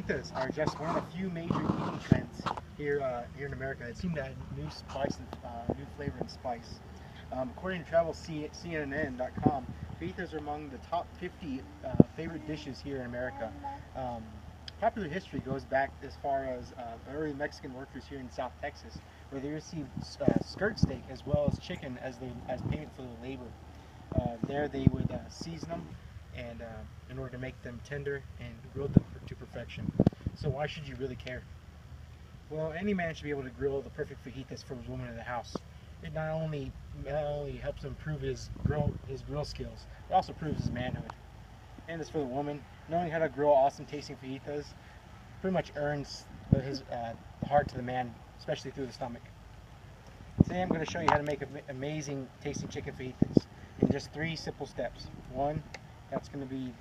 Fajitas are just one of the few major eating trends here in America. It seemed to add new spice and new flavor and spice. According to CNN.com, fajitas are among the top 50 favorite dishes here in America. Popular history goes back as far as early Mexican workers here in South Texas, where they received skirt steak as well as chicken as payment for their labor. There they would season them and in order to make them tender and grill them to perfection. So why should you really care? Well, any man should be able to grill the perfect fajitas for his woman in the house. It not only helps improve his grill skills, it also proves his manhood. And as for the woman, knowing how to grill awesome tasting fajitas pretty much earns the heart to the man, especially through the stomach. Today I'm going to show you how to make amazing tasting chicken fajitas in just 3 simple steps. 1, that's going to be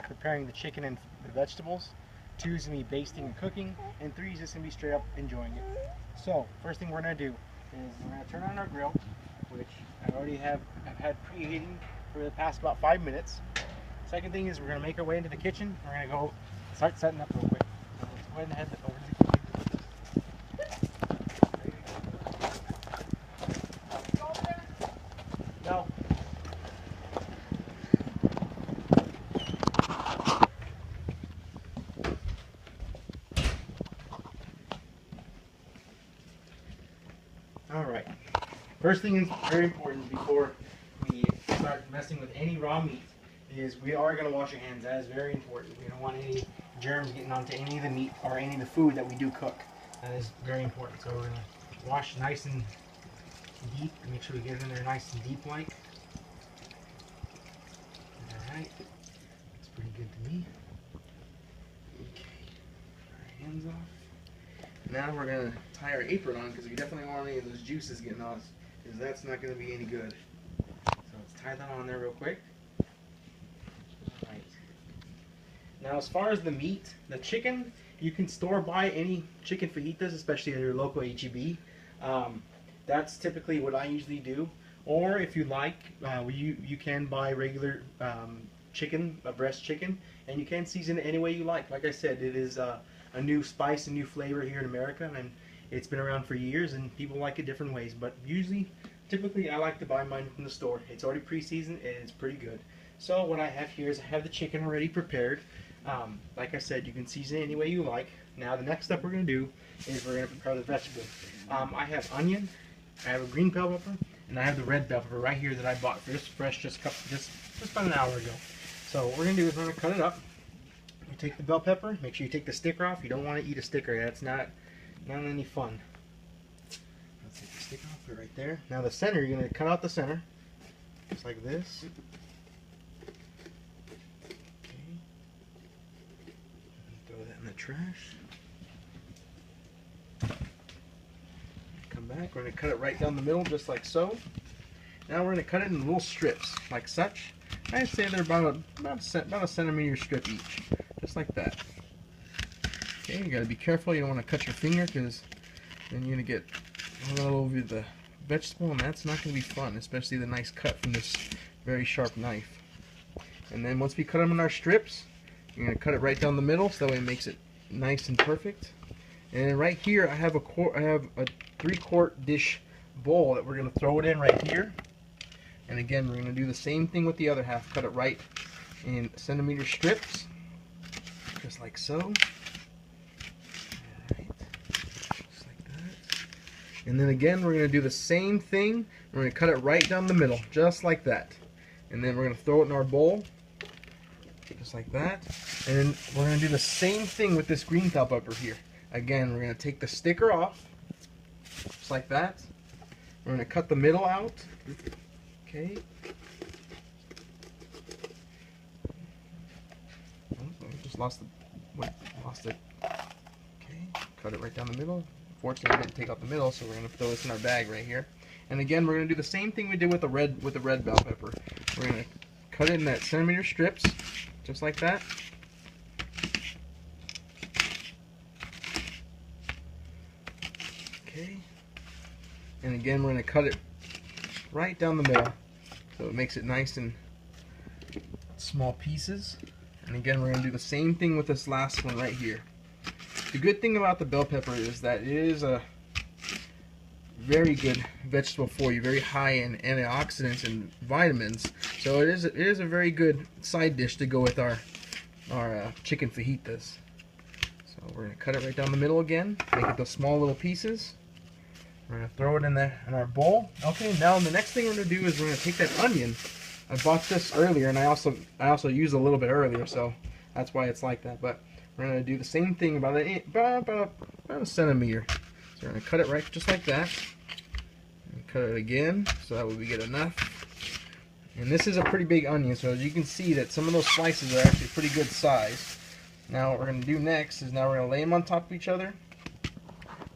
preparing the chicken and the vegetables. 2 is going to be basting and cooking, and 3 is just going to be straight up enjoying it. So, first thing we're going to do is we're going to turn on our grill, which I've had preheating for the past about 5 minutes. Second thing is we're going to make our way into the kitchen. We're going to go start setting up real quick. So let's go ahead and head over to the kitchen. No. Alright, first thing is very important before we start messing with any raw meat is we are going to wash our hands. That is very important. We don't want any germs getting onto any of the meat or any of the food that we do cook. That is very important. So we're going to wash nice and deep and make sure we get it in there nice and deep like. Alright, that's pretty good to me. Okay, our hands off. Now we're going to tie our apron on because we definitely don't want any of those juices getting on us, because that's not going to be any good. So let's tie that on there real quick. Alright. Now as far as the meat, the chicken, you can store buy any chicken fajitas, especially at your local H-E-B. That's typically what I usually do. Or if you like, you can buy regular chicken, breast chicken, and you can season it any way you like. Like I said, it is a new spice and new flavor here in America, and it's been around for years and people like it different ways, but typically I like to buy mine from the store. It's already pre-seasoned and it's pretty good. So what I have here is I have the chicken already prepared. Like I said, you can season it any way you like. Now the next step we're going to do is we're going to prepare the vegetables. I have onion, I have a green bell pepper, and I have the red bell pepper right here that I bought for just fresh just about an hour ago. So what we're going to do is we're going to cut it up. You take the bell pepper, make sure you take the sticker off. You don't want to eat a sticker. That's not any fun. Let's take the sticker off, put it right there. Now the center, you're going to cut out the center, just like this. Okay. Throw that in the trash. Come back, we're going to cut it right down the middle, just like so. Now we're going to cut it in little strips, like such. I'd say they're about a centimeter strip each, just like that. Okay, you got to be careful. You don't want to cut your finger because then you're going to get all over the vegetable, and that's not going to be fun, especially the nice cut from this very sharp knife. And then once we cut them in our strips, you're going to cut it right down the middle, so that way it makes it nice and perfect. And then right here, I have a 3-quart dish bowl that we're going to throw it in right here. And again, we're going to do the same thing with the other half. Cut it right in centimeter strips, just like so. Alright, just like that. And then again, we're going to do the same thing. We're going to cut it right down the middle, just like that. And then we're going to throw it in our bowl, just like that. And then we're going to do the same thing with this green bell pepper here. Again, we're going to take the sticker off, just like that. We're going to cut the middle out. Okay. Oh, I just lost it. Okay, cut it right down the middle. Fortunately, I didn't take out the middle, so we're going to throw this in our bag right here. And again, we're going to do the same thing we did with the red bell pepper. We're going to cut it in that centimeter strips, just like that. Okay. And again, we're going to cut it right down the middle, so it makes it nice and small pieces. And again, we're going to do the same thing with this last one right here. The good thing about the bell pepper is that it is a very good vegetable for you, very high in antioxidants and vitamins. So it is a very good side dish to go with our chicken fajitas. So we're gonna cut it right down the middle again, make it those small little pieces. We're gonna throw it in our bowl. Okay, now the next thing we're gonna do is we're gonna take that onion. I bought this earlier, and I also used a little bit earlier, so that's why it's like that. But we're gonna do the same thing about a centimeter. So we're gonna cut it right just like that. And cut it again, so that way we get enough. And this is a pretty big onion, so as you can see that some of those slices are actually pretty good size. Now what we're gonna do next is now we're gonna lay them on top of each other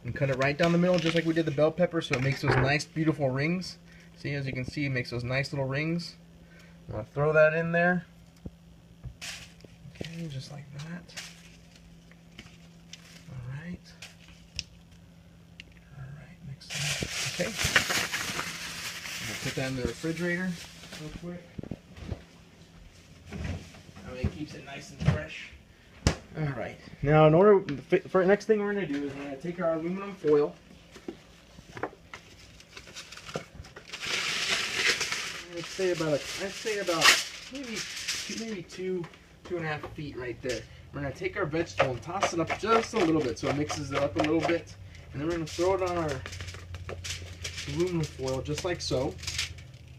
and cut it right down the middle, just like we did the bell pepper, so it makes those nice, beautiful rings. See, as you can see, it makes those nice little rings. I'm gonna throw that in there. Okay, just like that. Alright. Alright, next one. Okay. I'm gonna put that in the refrigerator real quick. That way it keeps it nice and fresh. Alright. Now in order for the next thing we're gonna do is we're gonna take our aluminum foil. I'd say about maybe 2.5 feet right there. We're gonna take our vegetable and toss it up just a little bit so it mixes it up a little bit, and then we're gonna throw it on our aluminum foil just like so.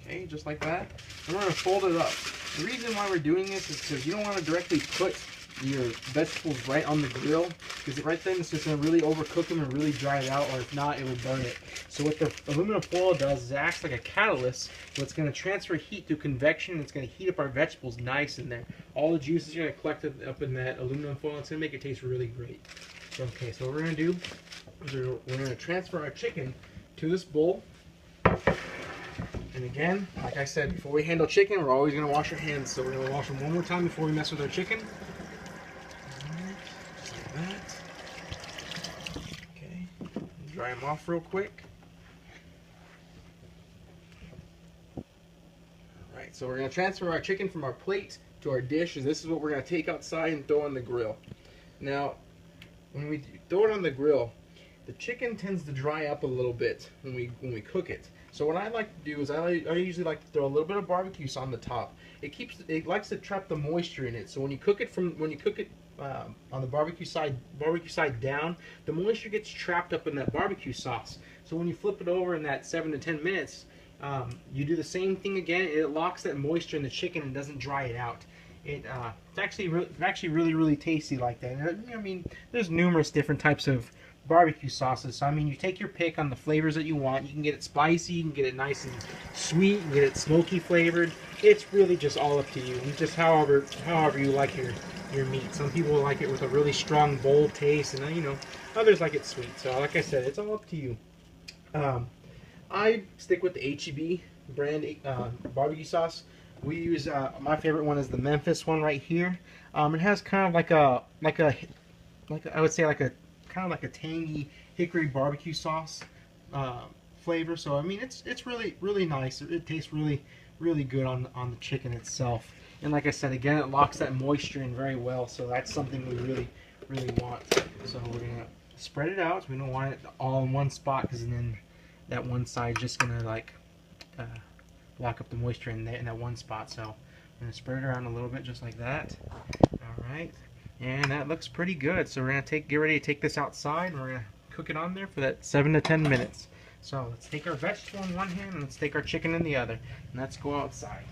Okay, just like that. And we're gonna fold it up. The reason why we're doing this is because you don't want to directly put your vegetables right on the grill, because right then it's just going to really overcook them and really dry it out, or if not, it will burn it. So what the aluminum foil does is it acts like a catalyst, so it's going to transfer heat through convection, and it's going to heat up our vegetables nice in there. All the juices are going to collect up in that aluminum foil, and it's going to make it taste really great. Okay, so what we're going to do is we're going to transfer our chicken to this bowl. And again, like I said, before we handle chicken, we're always going to wash our hands, so we're going to wash them one more time before we mess with our chicken. That. Okay, dry them off real quick. Alright, so we're going to transfer our chicken from our plate to our dish, and this is what we're going to take outside and throw on the grill. Now, when we throw it on the grill, the chicken tends to dry up a little bit when we cook it. So what I like to do is I usually like to throw a little bit of barbecue sauce on the top. It likes to trap the moisture in it. So when you cook it on the barbecue side down, the moisture gets trapped up in that barbecue sauce. So when you flip it over in that 7 to 10 minutes, you do the same thing again. It locks that moisture in the chicken and doesn't dry it out. It's actually really tasty like that. And, I mean, there's numerous different types of barbecue sauces. So I mean, you take your pick on the flavors that you want. You can get it spicy, you can get it nice and sweet, you can get it smoky flavored. It's really just all up to you, and just however you like your meat. Some people like it with a really strong, bold taste, and you know, others like it sweet. So like I said, it's all up to you. I stick with the HEB brand barbecue sauce. We use my favorite one is the Memphis one right here. It has kind of like a I would say like a kind of like a tangy hickory barbecue sauce flavor. So I mean, it's really nice. It tastes really good on the chicken itself. And like I said, again, it locks that moisture in very well. So that's something we really want. So we're gonna spread it out. We don't want it all in one spot, because then that one side is just gonna like lock up the moisture in that one spot. So I'm gonna spread it around a little bit, just like that. All right. And that looks pretty good. So we're gonna get ready to take this outside, and we're gonna cook it on there for that 7 to 10 minutes. So let's take our vegetable in one hand and let's take our chicken in the other, and let's go outside.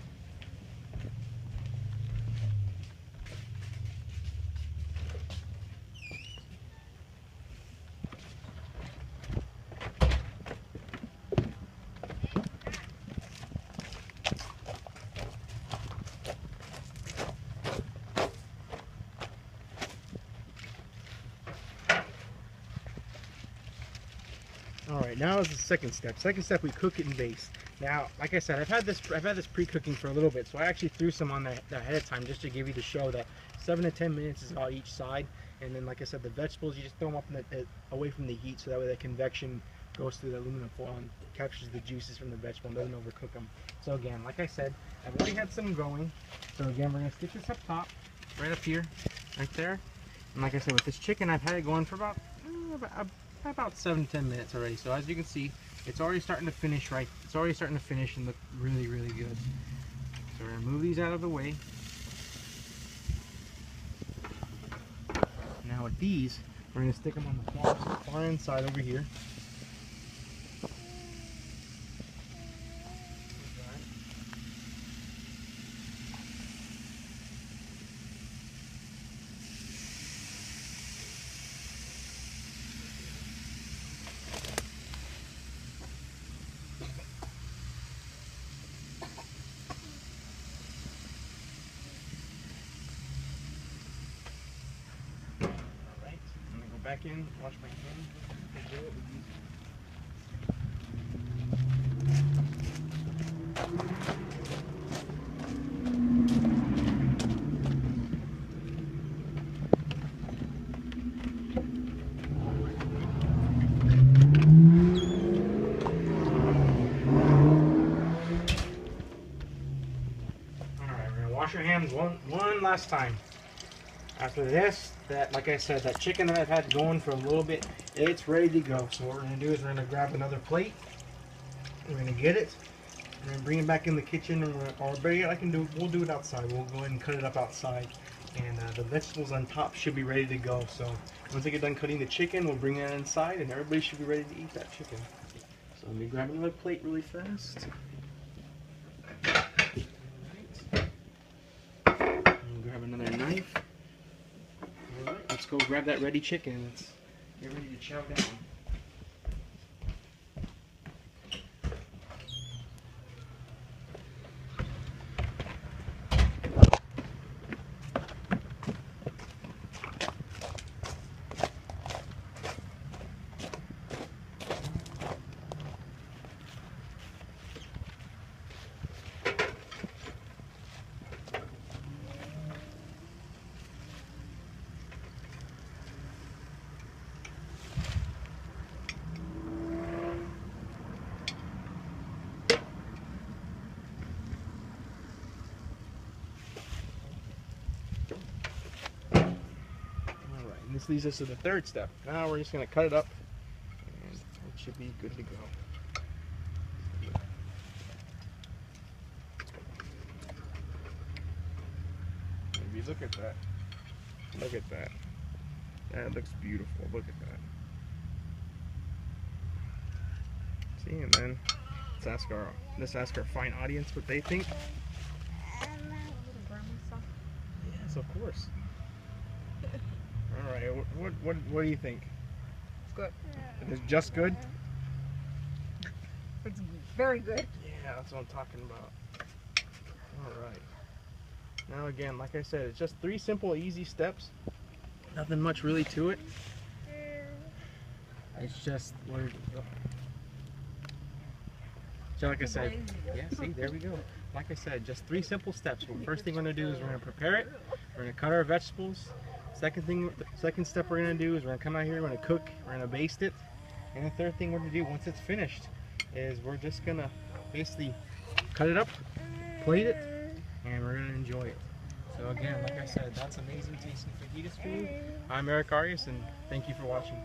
Alright, now is the second step. Second step, we cook it in base. Now, like I said, I've had this pre-cooking for a little bit, so I actually threw some on there ahead of time just to give you the show that 7 to 10 minutes is on each side. And then, like I said, the vegetables, you just throw them up away from the heat, so that way the convection goes through the aluminum foil and captures the juices from the vegetable and doesn't overcook them. So again, like I said, I've already had some going. So again, we're going to stick this up top, right up here, right there. And like I said, with this chicken, I've had it going for about 7 to 10 minutes already. So as you can see, it's already starting to finish right. It's already starting to finish and look really, really good. So we're gonna move these out of the way. Now with these, we're gonna stick them on the far inside over here. Back in, wash my hands. Alright, we're gonna wash our hands one last time. After this, like I said, that chicken that I've had going for a little bit, it's ready to go. So what we're going to do is we're going to grab another plate. We're going to get it. We're going to bring it back in the kitchen, and we'll do it outside. We'll go ahead and cut it up outside. And the vegetables on top should be ready to go. So once I get done cutting the chicken, we'll bring it inside, and everybody should be ready to eat that chicken. So let me grab another plate really fast. And grab another knife. Alright, let's go grab that ready chicken. Let's get ready to chow down. This leads us to the third step. Now we're just going to cut it up, and it should be good to go. Maybe look at that. Look at that. That looks beautiful. Look at that. See, and then let's ask our fine audience what they think. Yes, of course. All right, what do you think? It's good. It's just good? It's very good. Yeah, that's what I'm talking about. All right. Now again, like I said, it's just 3 simple, easy steps. Nothing much really to it. It's just so like I said, yeah, see, there we go. Like I said, just 3 simple steps. Well, first thing we're gonna do is we're gonna prepare it. We're gonna cut our vegetables. Second step we're gonna do is we're gonna come out here, we're gonna cook, we're gonna baste it. And the third thing we're gonna do once it's finished is we're just gonna basically cut it up, plate it, and we're gonna enjoy it. So again, like I said, that's amazing tasting fajitas food. I'm Eric Arias, and thank you for watching.